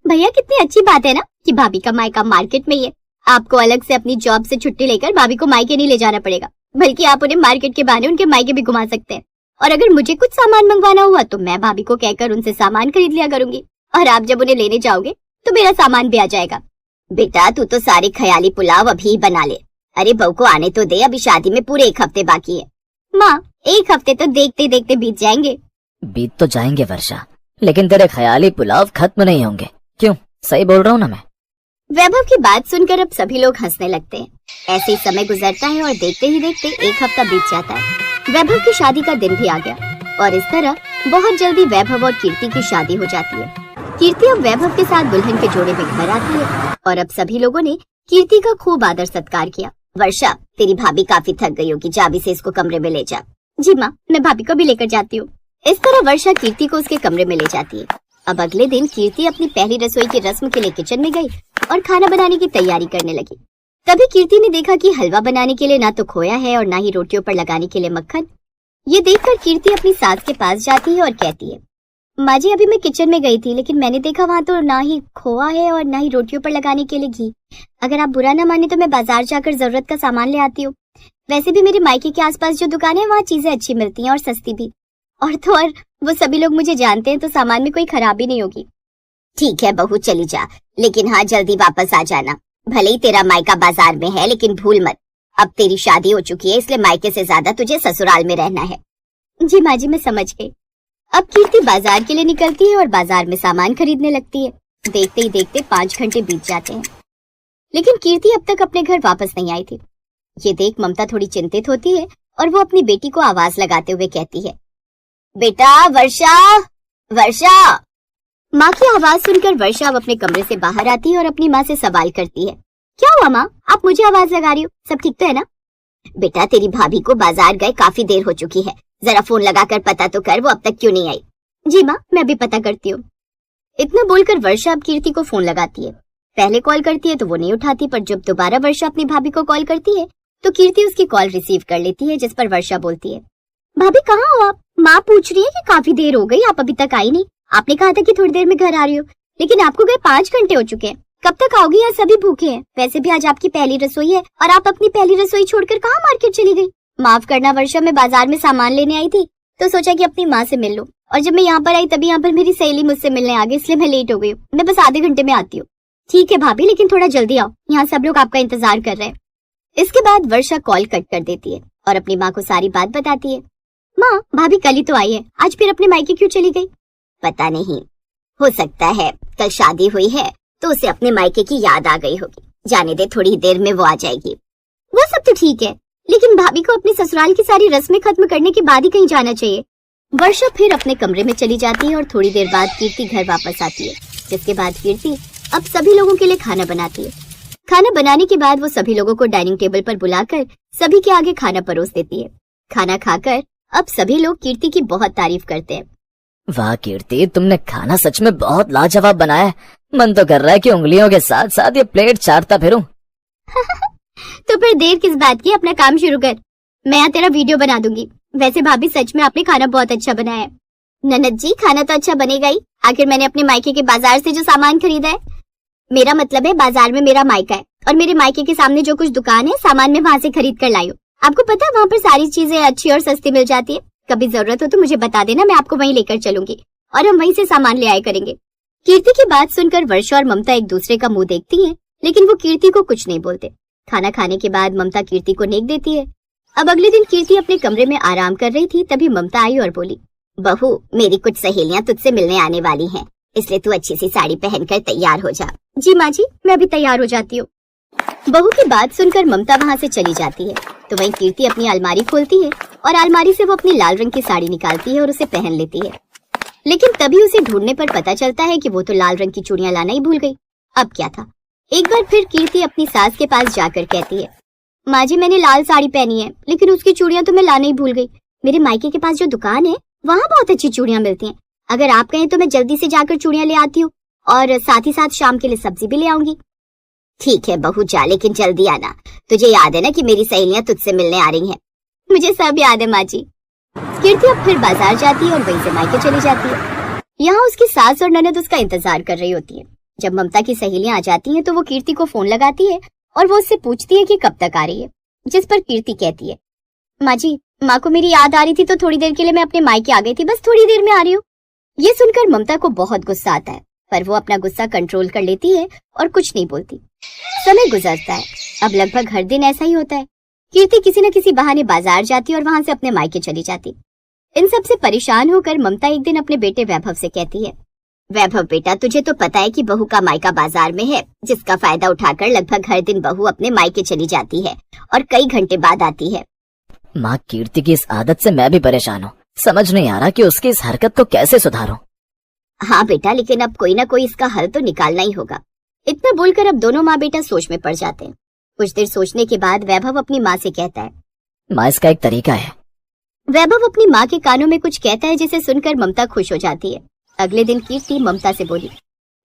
भैया कितनी अच्छी बात है ना कि भाभी का मायका मार्केट में ही है। आपको अलग से अपनी जॉब से छुट्टी लेकर भाभी को मायके नहीं ले जाना पड़ेगा, बल्कि आप उन्हें मार्केट के बहाने उनके मायके भी घुमा सकते हैं। और अगर मुझे कुछ सामान मंगवाना हुआ तो मैं भाभी को कहकर उनसे सामान खरीद लिया करूंगी, और आप जब उन्हें लेने जाओगे तो मेरा सामान भी आ जाएगा। बेटा तू तो सारे ख्याली पुलाव अभी ही बना ले। अरे बहू को आने तो दे, अभी शादी में पूरे 1 हफ्ते बाकी है। माँ, 1 हफ्ते तो देखते देखते बीत जाएंगे। बीत तो जाएंगे वर्षा, लेकिन तेरे ख्याली पुलाव खत्म नहीं होंगे। क्यों, सही बोल रहा हूँ ना मैं? वैभव की बात सुनकर अब सभी लोग हंसने लगते हैं। ऐसे ही समय गुजरता है और देखते ही देखते 1 हफ्ता बीत जाता है। वैभव की शादी का दिन भी आ गया और इस तरह बहुत जल्दी वैभव और कीर्ति की शादी हो जाती है। कीर्ति अब वैभव के साथ दुल्हन के जोड़े में घर आती है और अब सभी लोगों ने कीर्ति का खूब आदर सत्कार किया। वर्षा, तेरी भाभी काफी थक गई होगी, जा अभी से इसको कमरे में ले जा। जी माँ, मैं भाभी को भी लेकर जाती हूँ। इस तरह वर्षा कीर्ति को उसके कमरे में ले जाती है। अब अगले दिन कीर्ति अपनी पहली रसोई की रस्म के लिए किचन में गई और खाना बनाने की तैयारी करने लगी। तभी कीर्ति ने देखा कि हलवा बनाने के लिए ना तो खोया है और ना ही रोटियों पर लगाने के लिए मक्खन। ये देखकर कीर्ति अपनी सास के पास जाती है और कहती है, माँ जी, अभी मैं किचन में गई थी, लेकिन मैंने देखा वहाँ तो ना ही खोआ है और ना ही रोटियों पर लगाने के लिए घी। अगर आप बुरा ना माने तो मैं बाजार जाकर जरूरत का सामान ले आती हूँ। वैसे भी मेरे मायके के आसपास जो दुकान है वहाँ चीजें अच्छी मिलती हैं और सस्ती भी। और वो सभी लोग मुझे जानते हैं, तो सामान में कोई खराबी नहीं होगी। ठीक है बहू, चली जा, लेकिन हाँ जल्दी वापस आ जाना। भले ही तेरा मायका बाजार में है, लेकिन भूल मत, अब तेरी शादी हो चुकी है, इसलिए मायके से ज्यादा तुझे ससुराल में रहना है। जी माँ जी, मैं समझ गई। अब कीर्ति बाजार के लिए निकलती है और बाजार में सामान खरीदने लगती है। देखते ही देखते 5 घंटे बीत जाते हैं, लेकिन कीर्ति अब तक अपने घर वापस नहीं आई थी। ये देख ममता थोड़ी चिंतित होती है और वो अपनी बेटी को आवाज लगाते हुए कहती है, बेटा वर्षा, वर्षा। माँ की आवाज सुनकर वर्षा अब अपने कमरे से बाहर आती है और अपनी माँ से सवाल करती है, क्या हुआ माँ, आप मुझे आवाज लगा रही हो, सब ठीक तो है ना? बेटा तेरी भाभी को बाजार गए काफी देर हो चुकी है, जरा फोन लगाकर पता तो कर वो अब तक क्यों नहीं आई। जी माँ, मैं भी पता करती हूँ। इतना बोलकर वर्षा अब कीर्ति को फोन लगाती है। पहले कॉल करती है तो वो नहीं उठाती, पर जब दोबारा वर्षा अपनी भाभी को कॉल करती है तो कीर्ति उसकी कॉल रिसीव कर लेती है, जिस पर वर्षा बोलती है, भाभी कहाँ हो आप? माँ पूछ रही है कि काफी देर हो गई, आप अभी तक आई नहीं। आपने कहा था कि थोड़ी देर में घर आ रही हो, लेकिन आपको गए 5 घंटे हो चुके हैं। कब तक आओगी? यहाँ सभी भूखे हैं। वैसे भी आज आपकी पहली रसोई है और आप अपनी पहली रसोई छोड़कर कहाँ मार्केट चली गई? माफ करना वर्षा, मैं बाजार में सामान लेने आई थी तो सोचा कि अपनी माँ से मिल लूं, और जब मैं यहाँ पर आई तभी यहाँ पर मेरी सहेली मुझसे मिलने आ गई, इसलिए मैं लेट हो गई हूँ। मैं बस आधे घंटे में आती हूँ। ठीक है भाभी, लेकिन थोड़ा जल्दी आओ, यहाँ सब लोग आपका इंतजार कर रहे हैं। इसके बाद वर्षा कॉल कट कर देती है और अपनी माँ को सारी बात बताती है। माँ, भाभी कल ही तो आई है, आज फिर अपने मायके क्यों चली गई? पता नहीं, हो सकता है कल शादी हुई है तो उसे अपने मायके की याद आ गई होगी। जाने दे, थोड़ी देर में वो आ जाएगी। वो सब तो ठीक है, लेकिन भाभी को अपने ससुराल की सारी रस्में खत्म करने के बाद ही कहीं जाना चाहिए। वर्षा फिर अपने कमरे में चली जाती है और थोड़ी देर बाद कीर्ति घर वापस आती है, जिसके बाद कीर्ति अब सभी लोगों के लिए खाना बनाती है। खाना बनाने के बाद वो सभी लोगों को डाइनिंग टेबल पर बुलाकर सभी के आगे खाना परोस देती है। खाना खाकर अब सभी लोग कीर्ति की बहुत तारीफ करते हैं। वाह कीर्ति, तुमने खाना सच में बहुत लाजवाब बनाया है। मन तो कर रहा है कि उंगलियों के साथ साथ ये प्लेट चाटता फिरूं। तो फिर देर किस बात की, अपना काम शुरू कर। मैं यहाँ तेरा वीडियो बना दूंगी। वैसे भाभी सच में आपने खाना बहुत अच्छा बनाया है। ननद जी, खाना तो अच्छा बनेगा ही, आखिर मैंने अपने मायके के बाजार से जो सामान खरीदा है। मेरा मतलब है बाजार में मेरा मायका है और मेरे मायके के सामने जो कुछ दुकान है सामान में वहाँ से खरीद कर लाई हूँ। आपको पता है वहाँ पर सारी चीजें अच्छी और सस्ती मिल जाती है। कभी जरूरत हो तो मुझे बता देना, मैं आपको वहीं लेकर चलूंगी और हम वहीं से सामान ले आया करेंगे। कीर्ति की बात सुनकर वर्षा और ममता एक दूसरे का मुंह देखती हैं, लेकिन वो कीर्ति को कुछ नहीं बोलते। खाना खाने के बाद ममता कीर्ति को नेक देती है। अब अगले दिन कीर्ति अपने कमरे में आराम कर रही थी, तभी ममता आई और बोली, बहू मेरी कुछ सहेलियां तुझसे मिलने आने वाली हैं, इसलिए तू अच्छी सी साड़ी पहनकर तैयार हो जा। जी माँ जी, मैं अभी तैयार हो जाती हूँ। बहू की बात सुनकर ममता वहाँ से चली जाती है, तो वहीं कीर्ति अपनी अलमारी खोलती है और अलमारी से वो अपनी लाल रंग की साड़ी निकालती है और उसे पहन लेती है। लेकिन तभी उसे ढूंढने पर पता चलता है कि वो तो लाल रंग की चूड़ियां लाना ही भूल गई। अब क्या था? एक बार फिर कीर्ति अपनी सास के पास जाकर कहती है, माँ जी मैंने लाल साड़ी पहनी है, लेकिन उसकी चूड़ियां तो मैं लाना ही भूल गई। मेरे मायके के पास जो दुकान है वहाँ बहुत अच्छी चूड़ियां मिलती हैं। अगर आप कहें तो मैं जल्दी से जाकर चूड़ियां ले आती हूँ और साथ ही साथ शाम के लिए सब्जी भी ले आऊंगी। ठीक है बहू जा, लेकिन जल्दी आना। तुझे याद है ना कि मेरी सहेलियां तुझसे मिलने आ रही हैं? मुझे सब याद है माँ जी। कीर्ति अब फिर बाजार जाती है और वहीं से मायके चली जाती है। यहाँ उसकी सास और ननद उसका इंतजार कर रही होती है। जब ममता की सहेलियां आ जाती हैं तो वो कीर्ति को फोन लगाती है और वो उससे पूछती है कि कब तक आ रही है, जिस पर कीर्ति कहती है, माँ जी, माँ को मेरी याद आ रही थी तो थोड़ी देर के लिए मैं अपने मायके आ गई थी, बस थोड़ी देर में आ रही हूँ। ये सुनकर ममता को बहुत गुस्सा आता है, पर वो अपना गुस्सा कंट्रोल कर लेती है और कुछ नहीं बोलती। समय गुजरता है। अब लगभग हर दिन ऐसा ही होता है। कीर्ति किसी न किसी बहाने बाजार जाती और वहां से अपने मायके चली जाती। इन सब से परेशान होकर ममता एक दिन अपने बेटे वैभव से कहती है, वैभव बेटा, तुझे तो पता है कि बहू का मायका बाजार में है, जिसका फायदा उठाकर लगभग हर दिन बहू अपने मायके चली जाती है और कई घंटे बाद आती है। माँ, कीर्ति की इस आदत से मैं भी परेशान हूँ। समझ नहीं आ रहा कि उसकी इस हरकत को कैसे सुधारूं। हाँ बेटा, लेकिन अब कोई ना कोई इसका हल तो निकालना ही होगा। इतना बोलकर अब दोनों माँ बेटा सोच में पड़ जाते हैं। कुछ देर सोचने के बाद वैभव अपनी माँ से कहता है, माँ, इसका एक तरीका है। वैभव अपनी माँ के कानों में कुछ कहता है जिसे सुनकर ममता खुश हो जाती है। अगले दिन कीर्ति ममता से बोली,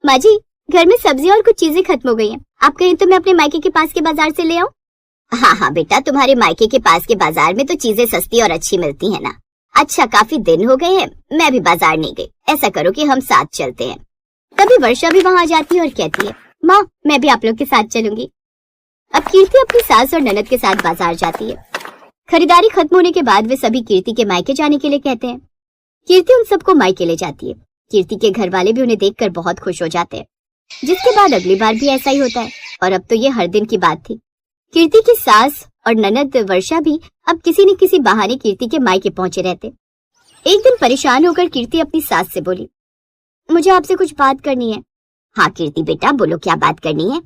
माँ जी, घर में सब्जियां और कुछ चीजें खत्म हो गई हैं। आप कहें तो मैं अपने मायके के पास के बाजार से ले आऊं? हाँ हाँ बेटा, तुम्हारे मायके के पास के बाजार में तो चीजें सस्ती और अच्छी मिलती है ना। अच्छा, काफी दिन हो गए हैं, मैं भी बाजार नहीं गई। ऐसा करो कि हम साथ चलते हैं। तभी वर्षा भी वहां आ जाती है और कहती है, माँ, मैं भी आप लोग के साथ चलूंगी। अब कीर्ति अपनी सास और ननद के साथ बाजार जाती है। खरीदारी खत्म होने के बाद वे सभी कीर्ति के मायके जाने के लिए कहते हैं। कीर्ति उन सबको मायके ले जाती है। कीर्ति के घर वाले भी उन्हें देखकर बहुत खुश हो जाते हैं, जिसके बाद अगली बार भी ऐसा ही होता है और अब तो ये हर दिन की बात थी। कीर्ति की सास और ननद वर्षा भी अब किसी न किसी बहाने कीर्ति के मायके पहुंचे रहते। एक दिन परेशान होकर कीर्ति अपनी सास से बोली, मुझे आपसे कुछ बात करनी है। हाँ कीर्ति बेटा, बोलो, क्या बात करनी है?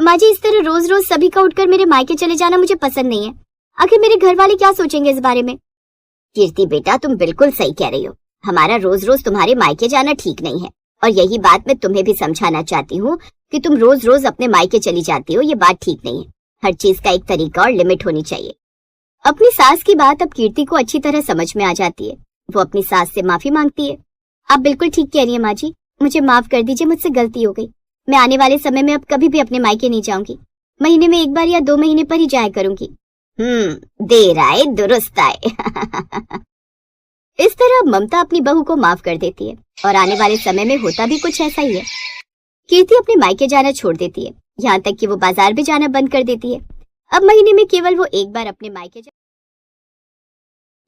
माँ जी, इस तरह रोज रोज सभी का उठकर मेरे मायके चले जाना मुझे पसंद नहीं है। आखिर मेरे घर वाले क्या सोचेंगे इस बारे में? कीर्ति बेटा, तुम बिल्कुल सही कह रही हो। हमारा रोज रोज तुम्हारे मायके जाना ठीक नहीं है और यही बात मैं तुम्हें भी समझाना चाहती हूँ कि तुम रोज रोज अपने मायके चली जाती हो, ये बात ठीक नहीं है। हर चीज का एक तरीका और लिमिट होनी चाहिए। अपनी सास की बात अब कीर्ति को अच्छी तरह समझ में आ जाती है। वो अपनी सास से माफी मांगती है। आप बिल्कुल ठीक कह रही है माँ जी, मुझे माफ कर दीजिए, मुझसे गलती हो गई। मैं आने वाले समय में अब कभी भी अपने मायके नहीं जाऊंगी। महीने में एक बार या 2 महीने पर ही जाया करूंगी। देर आए दुरुस्त आए। इस तरह ममता अपनी बहू को माफ कर देती है और आने वाले समय में होता भी कुछ ऐसा ही है। कीर्ति अपने मायके जाना छोड़ देती है, यहाँ तक कि वो बाजार भी जाना बंद कर देती है। अब महीने में केवल वो एक बार अपने मायके तो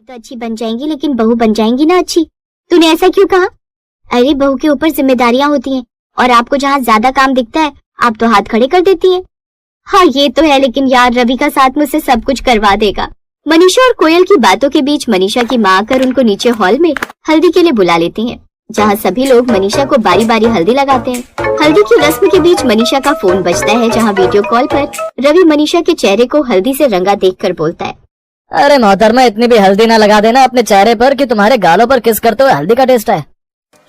अच्छी बन जाएंगी, लेकिन बहू बन जाएंगी ना अच्छी। तूने ऐसा क्यों कहा? अरे, बहू के ऊपर जिम्मेदारियां होती हैं और आपको जहाँ ज्यादा काम दिखता है आप तो हाथ खड़े कर देती हैं। हाँ ये तो है, लेकिन यार रवि का साथ मुझसे सब कुछ करवा देगा। मनीषा और कोयल की बातों के बीच मनीषा की माँ आकर उनको नीचे हॉल में हल्दी के लिए बुला लेती हैं, जहाँ सभी लोग मनीषा को बारी बारी हल्दी लगाते हैं। हल्दी की रस्म के बीच मनीषा का फोन बजता है, जहाँ वीडियो कॉल पर रवि मनीषा के चेहरे को हल्दी से रंगा देखकर बोलता है, अरे मोहतरमा, इतनी भी हल्दी ना लगा देना अपने चेहरे पर कि तुम्हारे गालों पर किस करते हुए हल्दी का टेस्ट है।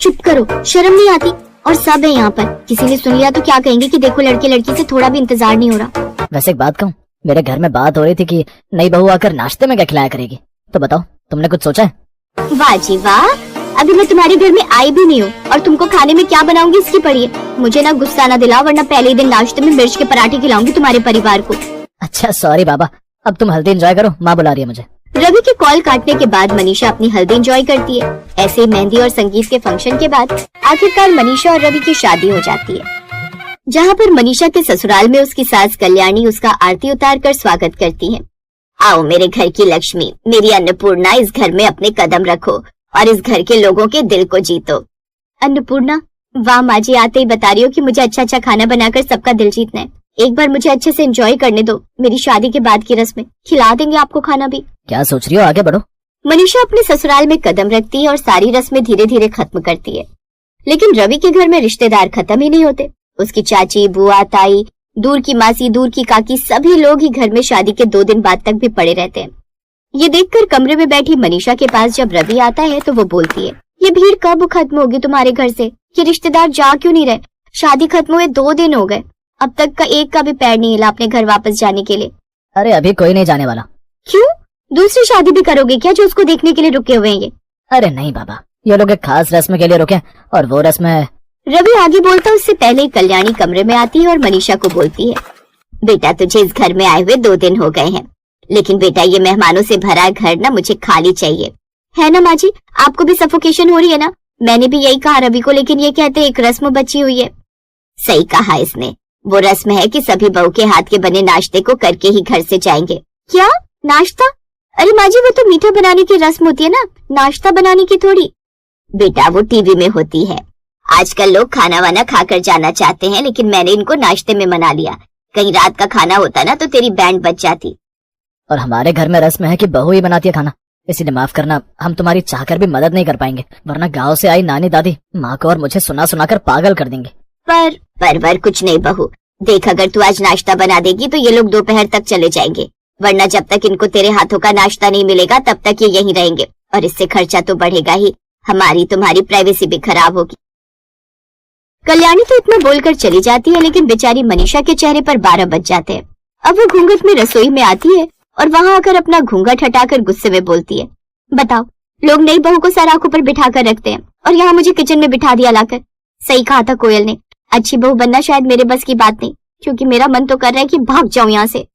चुप करो, शर्म नहीं आती? और सब है यहाँ पर, किसी ने सुन लिया तो क्या कहेंगे कि देखो लड़के लड़की से थोड़ा भी इंतजार नहीं हो रहा। वैसे एक बात कहूँ, मेरे घर में बात हो रही थी कि नई बहू आकर नाश्ते में क्या खिलाया करेगी, तो बताओ तुमने कुछ सोचा है? वाह जी वाह, अभी मैं तुम्हारे घर में आई भी नहीं हूँ और तुमको खाने में क्या बनाऊंगी इसकी पड़ी है। मुझे ना गुस्सा ना दिलाओ, वरना पहले ही दिन नाश्ते में मिर्च के पराठे खिलाऊंगी तुम्हारे परिवार को। अच्छा सॉरी बाबा, अब तुम हल्दी एंजॉय करो, माँ बुला रही है मुझे। रवि के कॉल काटने के बाद मनीषा अपनी हल्दी एंजॉय करती है। ऐसे ही मेहंदी और संगीत के फंक्शन के बाद आखिरकार मनीषा और रवि की शादी हो जाती है, जहाँ पर मनीषा के ससुराल में उसकी सास कल्याणी उसका आरती उतार कर स्वागत करती है। आओ मेरे घर की लक्ष्मी, मेरी अन्नपूर्णा, इस घर में अपने कदम रखो और इस घर के लोगों के दिल को जीतो। अन्नपूर्णा, वाह माँ जी, आते ही बता रही हो कि मुझे अच्छा अच्छा खाना बनाकर सबका दिल जीतना है। एक बार मुझे अच्छे से एंजॉय करने दो, मेरी शादी के बाद की रस्में खिला देंगे आपको खाना भी। क्या सोच रही हो, आगे बढ़ो। मनीषा अपने ससुराल में कदम रखती है और सारी रस्में धीरे धीरे खत्म करती है, लेकिन रवि के घर में रिश्तेदार खत्म ही नहीं होते। उसकी चाची, बुआ, ताई, दूर की मासी, दूर की काकी, सभी लोग ही घर में शादी के 2 दिन बाद तक भी पड़े रहते हैं। ये देखकर कमरे में बैठी मनीषा के पास जब रवि आता है तो वो बोलती है, ये भीड़ कब खत्म होगी तुम्हारे घर से? ये रिश्तेदार जा क्यों नहीं रहे? शादी खत्म हुए 2 दिन हो गए, अब तक का एक का भी पैर नहीं हिला अपने घर वापस जाने के लिए। अरे अभी कोई नहीं जाने वाला। क्यों? दूसरी शादी भी करोगे क्या जो उसको देखने के लिए रुके हुए हैं ये? अरे नहीं बाबा, ये लोग एक खास रस्म के लिए रुके और वो रस्म है। रवि आगे बोलता उससे पहले ही कल्याणी कमरे में आती है और मनीषा को बोलती है, बेटा तुझे इस घर में आए हुए 2 दिन हो गए हैं, लेकिन बेटा ये मेहमानों से भरा घर ना मुझे खाली चाहिए। है ना माँ जी, आपको भी सफोकेशन हो रही है ना? मैंने भी यही कहा रवि को, लेकिन ये कहते एक रस्म बची हुई है। सही कहा इसने, वो रस्म है कि सभी बहू के हाथ के बने नाश्ते को करके ही घर से जाएंगे। क्या नाश्ता? अरे माँ जी, वो तो मीठा बनाने की रस्म होती है ना, नाश्ता बनाने की थोड़ी। बेटा वो टीवी में होती है। आजकल लोग खाना वाना खाकर जाना चाहते हैं, लेकिन मैंने इनको नाश्ते में मना लिया। कहीं रात का खाना होता ना तो तेरी बैंड बच जाती। और हमारे घर में रस्म है कि बहू ही बनाती है खाना, इसीलिए माफ करना, हम तुम्हारी चाहकर भी मदद नहीं कर पाएंगे, वरना गांव से आई नानी दादी माँ को और मुझे सुना सुना कर पागल कर देंगे। पर कुछ नहीं बहू, देख अगर तू आज नाश्ता बना देगी तो ये लोग दोपहर तक चले जाएंगे, वरना जब तक इनको तेरे हाथों का नाश्ता नहीं मिलेगा तब तक ये यहीं रहेंगे, और इससे खर्चा तो बढ़ेगा ही, हमारी तुम्हारी प्राइवेसी भी खराब होगी। कल्याणी तो इतना बोलकर चली जाती है, लेकिन बेचारी मनीषा के चेहरे पर 12 बज जाते हैं। अब वो घूंघट में रसोई में आती है और वहां आकर अपना घूंघट हटाकर गुस्से में बोलती है, बताओ, लोग नई बहू को सर आंखों पर बिठा कर रखते हैं और यहाँ मुझे किचन में बिठा दिया लाकर। सही कहा था कोयल ने, अच्छी बहू बनना शायद मेरे बस की बात नहीं, क्योंकि मेरा मन तो कर रहा है कि भाग जाऊं यहाँ से।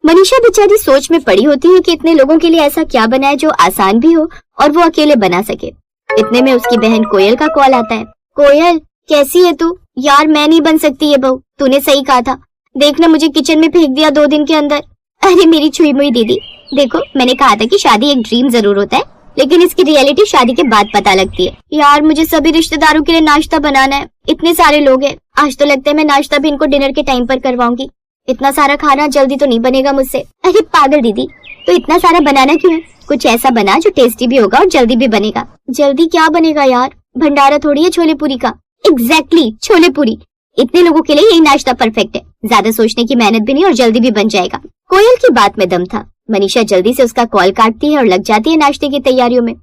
मनीषा बेचारी सोच में पड़ी होती है कि इतने लोगों के लिए ऐसा क्या बनाए जो आसान भी हो और वो अकेले बना सके। इतने में उसकी बहन कोयल का कॉल आता है। कोयल, कैसी है तू? यार मैं नहीं बन सकती ये बहू, तूने सही कहा था, देखना मुझे किचन में फेंक दिया 2 दिन के अंदर। अरे मेरी छुई मुई दीदी, देखो मैंने कहा था कि शादी एक ड्रीम जरूर होता है, लेकिन इसकी रियलिटी शादी के बाद पता लगती है। यार मुझे सभी रिश्तेदारों के लिए नाश्ता बनाना है, इतने सारे लोग हैं, आज तो लगता है मैं नाश्ता भी इनको डिनर के टाइम पर करवाऊंगी। इतना सारा खाना जल्दी तो नहीं बनेगा मुझसे। अरे पागल दीदी, तो इतना सारा बनाना क्यों है? कुछ ऐसा बना जो टेस्टी भी होगा और जल्दी भी बनेगा। जल्दी क्या बनेगा यार, भंडारा थोड़ी है छोले पूरी का। एग्जैक्टली, छोले पूरी। इतने लोगों के लिए यही नाश्ता परफेक्ट है, ज्यादा सोचने की मेहनत भी नहीं और जल्दी भी बन जाएगा। कोयल की बात में दम था। मनीषा जल्दी से उसका कॉल काटती है और लग जाती है नाश्ते की तैयारियों में।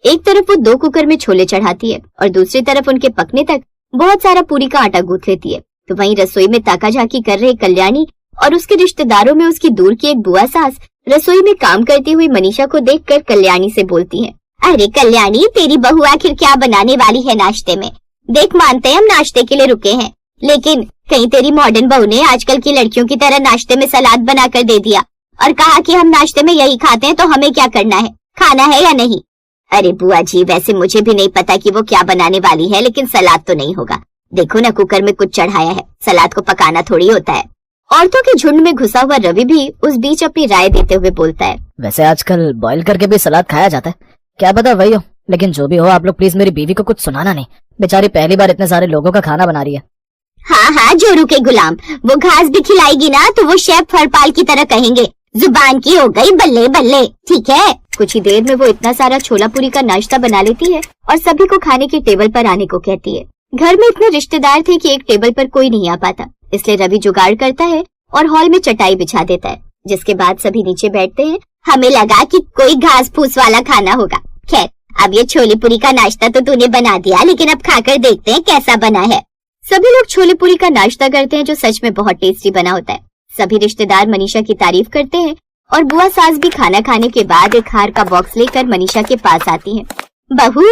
एक तरफ वो 2 कुकर में छोले चढ़ाती है और दूसरी तरफ उनके पकने तक बहुत सारा पूरी का आटा गूंथ लेती है। तो वहीं रसोई में ताका झाकी कर रहे कल्याणी और उसके रिश्तेदारों में उसकी दूर की एक बुआ सास रसोई में काम करती हुई मनीषा को देखकर कल्याणी से बोलती है, अरे कल्याणी, तेरी बहू आखिर क्या बनाने वाली है नाश्ते में? देख मानते हैं हम नाश्ते के लिए रुके हैं, लेकिन कहीं तेरी मॉडर्न बहू ने आजकल की लड़कियों की तरह नाश्ते में सलाद बनाकर दे दिया और कहा कि हम नाश्ते में यही खाते हैं, तो हमें क्या करना है, खाना है या नहीं? अरे बुआ जी, वैसे मुझे भी नहीं पता कि वो क्या बनाने वाली है, लेकिन सलाद तो नहीं होगा। देखो ना, कुकर में कुछ चढ़ाया है, सलाद को पकाना थोड़ी होता है। औरतों के झुंड में घुसा हुआ रवि भी उस बीच अपनी राय देते हुए बोलता है, वैसे आजकल बॉईल करके भी सलाद खाया जाता है, क्या पता वही हो, लेकिन जो भी हो आप लोग प्लीज मेरी बीवी को कुछ सुनाना नहीं, बेचारी पहली बार इतने सारे लोगों का खाना बना रही है। हाँ, जोरू के गुलाम, वो घास भी खिलाएगी ना तो वो शेफ हरपाल की तरह कहेंगे, जुबान की हो गई बल्ले बल्ले, ठीक है। कुछ ही देर में वो इतना सारा छोला पूरी का नाश्ता बना लेती है और सभी को खाने के टेबल पर आने को कहती है। घर में इतने रिश्तेदार थे कि एक टेबल पर कोई नहीं आ पाता, इसलिए रवि जुगाड़ करता है और हॉल में चटाई बिछा देता है, जिसके बाद सभी नीचे बैठते हैं। हमें लगा कि कोई घास फूस वाला खाना होगा। खैर, अब ये छोले पूरी का नाश्ता तो तूने बना दिया, लेकिन अब खाकर देखते हैं कैसा बना है। सभी लोग छोले पूरी का नाश्ता करते हैं, जो सच में बहुत टेस्टी बना होता है। सभी रिश्तेदार मनीषा की तारीफ करते हैं और बुआ सास भी खाना खाने के बाद एक हार का बॉक्स लेकर मनीषा के पास आती है। बहू,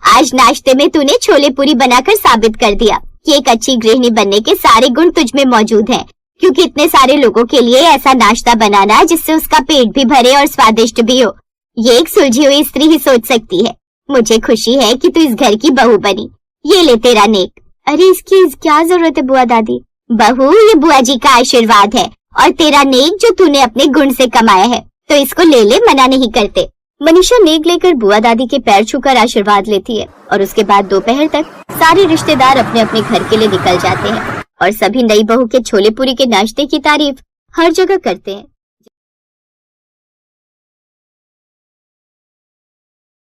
आज नाश्ते में तूने छोले पूरी बनाकर साबित कर दिया कि एक अच्छी गृहिणी बनने के सारे गुण तुझ में मौजूद हैं, क्योंकि इतने सारे लोगों के लिए ऐसा नाश्ता बनाना जिससे उसका पेट भी भरे और स्वादिष्ट भी हो, ये एक सुलझी हुई स्त्री ही सोच सकती है। मुझे खुशी है कि तू इस घर की बहू बनी। ये ले तेरा नेक। अरे इसकी क्या जरूरत है बुआ दादी? बहू, ये बुआ जी का आशीर्वाद है और तेरा नेक जो तूने अपने गुण से कमाया है, तो इसको ले ले, मना नहीं करते। मनीषा नेक लेकर बुआ दादी के पैर छूकर आशीर्वाद लेती है और उसके बाद दोपहर तक सारे रिश्तेदार अपने अपने घर के लिए निकल जाते हैं और सभी नई बहू के छोले पूरी के नाश्ते की तारीफ हर जगह करते हैं।